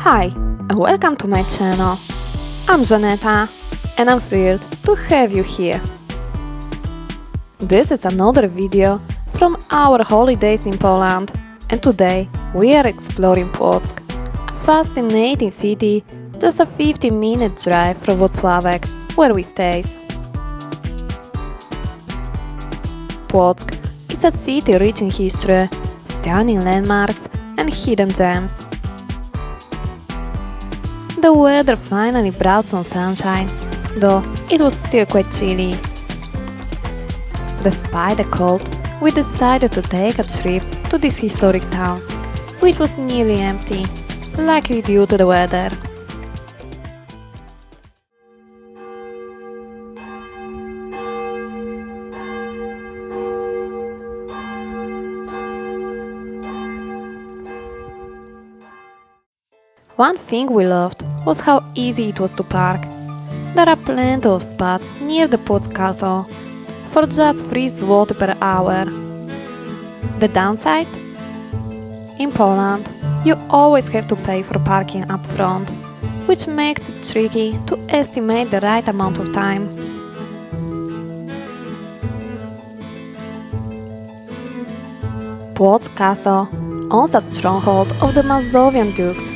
Hi, and welcome to my channel. I'm Żaneta, and I'm thrilled to have you here. This is another video from our holidays in Poland, and today we are exploring Płock, a fascinating city just a 15-minute drive from Wrocław, where we stay. Płock is a city rich in history, stunning landmarks, and hidden gems. The weather finally brought some sunshine, though it was still quite chilly. Despite the cold, we decided to take a trip to this historic town, which was nearly empty, likely due to the weather. One thing we loved was how easy it was to park. There are plenty of spots near the Płock Castle for just 3 zł per hour. The downside? In Poland, you always have to pay for parking up front, which makes it tricky to estimate the right amount of time. Płock Castle, once a stronghold of the Mazovian dukes,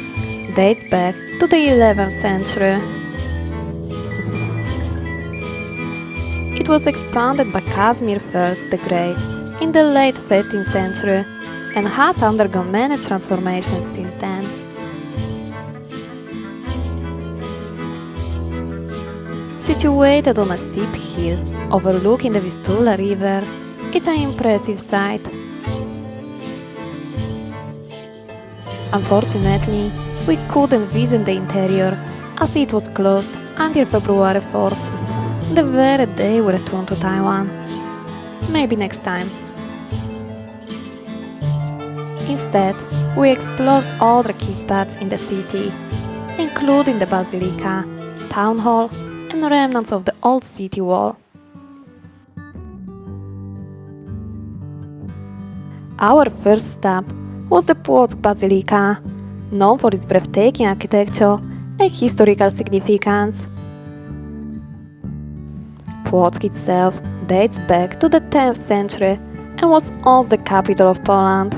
dates back to the 11th century. It was expanded by Casimir I the Great in the late 13th century and has undergone many transformations since then. Situated on a steep hill overlooking the Vistula River, it's an impressive sight. Unfortunately, we couldn't visit the interior as it was closed until February 4th, the very day we returned to Taiwan. Maybe next time. Instead, we explored all the key spots in the city, including the Basilica, Town Hall, and remnants of the old city wall. Our first stop was the Płock Basilica, known for its breathtaking architecture and historical significance. Płock itself dates back to the 10th century and was once the capital of Poland.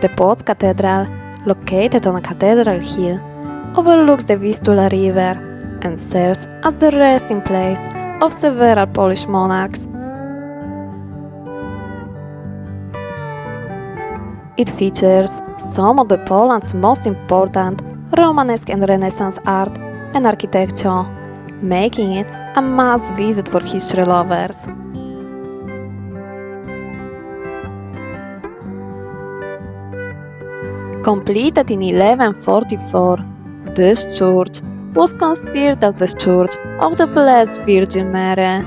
The Płock Cathedral, located on a cathedral hill, overlooks the Vistula River and serves as the resting place of several Polish monarchs. It features some of Poland's most important Romanesque and Renaissance art and architecture, making it a must-visit for history lovers. Completed in 1144, this church was considered as the Church of the Blessed Virgin Mary.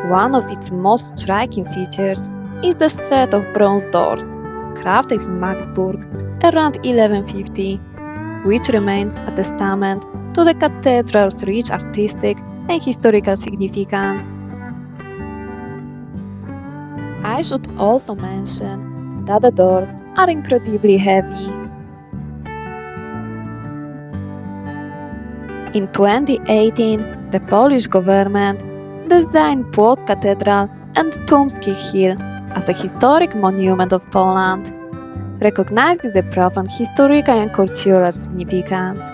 One of its most striking features is the set of bronze doors, crafted in Magdeburg around 1150, which remain a testament to the cathedral's rich artistic and historical significance. I should also mention that the doors are incredibly heavy. In 2018, the Polish government designed Płock Cathedral and Tumski Hill as a historic monument of Poland, recognizing the profound historical and cultural significance.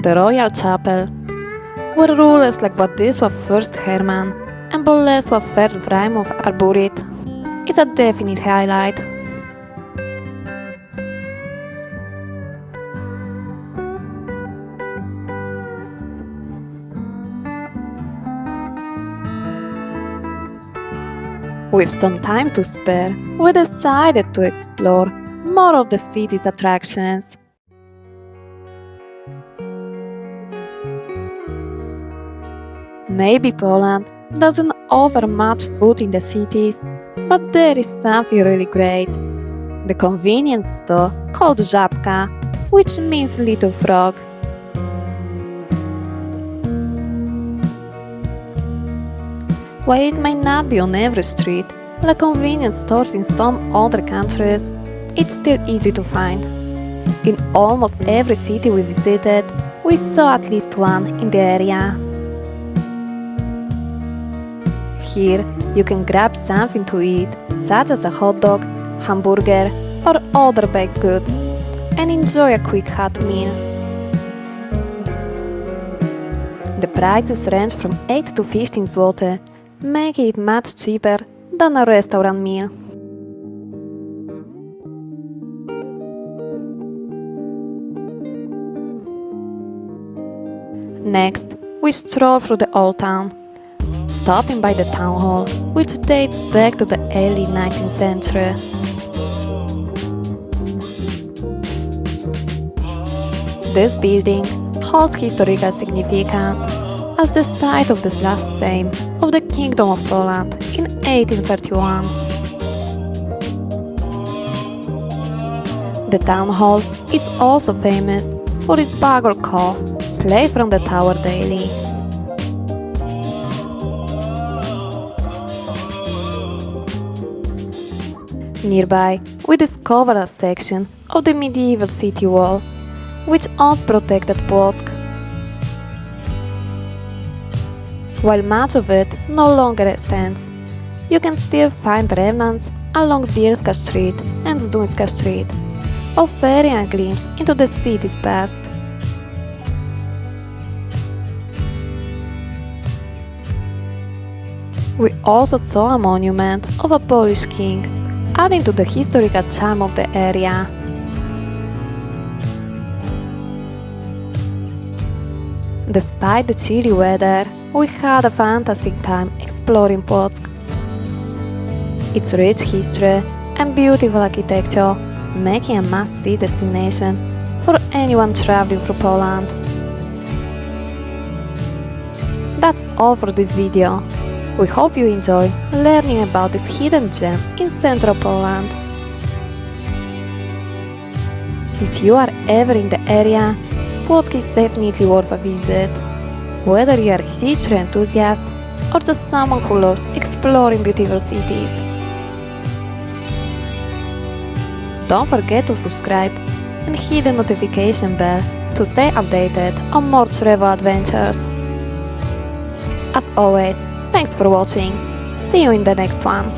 The Royal Chapel, where rulers like Władysław I Herman and Bolesław I Wrymów are buried, is a definite highlight. With some time to spare, we decided to explore more of the city's attractions. Maybe Poland doesn't offer much food in the cities, but there is something really great. The convenience store called Żabka, which means little frog. While it might not be on every street, like convenience stores in some other countries, it's still easy to find. In almost every city we visited, we saw at least one in the area. Here, you can grab something to eat, such as a hot dog, hamburger, or other baked goods, and enjoy a quick hot meal. The prices range from 8 to 15 zloty, making it much cheaper than a restaurant meal. Next, we stroll through the old town, stopping by the town hall, which dates back to the early 19th century. This building holds historical significance as the site of the last Sejm of the Kingdom of Poland in 1831. The town hall is also famous for its bagel call, played from the tower daily. Nearby, we discover a section of the medieval city wall, which once protected Płock. While much of it no longer stands, you can still find remnants along Bielska Street and Zduńska Street, offering a glimpse into the city's past. We also saw a monument of a Polish king, adding to the historical charm of the area. Despite the chilly weather, we had a fantastic time exploring Płock. Its rich history and beautiful architecture make it a must-see destination for anyone traveling through Poland. That's all for this video. We hope you enjoy learning about this hidden gem in central Poland. If you are ever in the area, Płock is definitely worth a visit. Whether you are a history enthusiast or just someone who loves exploring beautiful cities. Don't forget to subscribe and hit the notification bell to stay updated on more travel adventures. As always, thanks for watching. See you in the next one.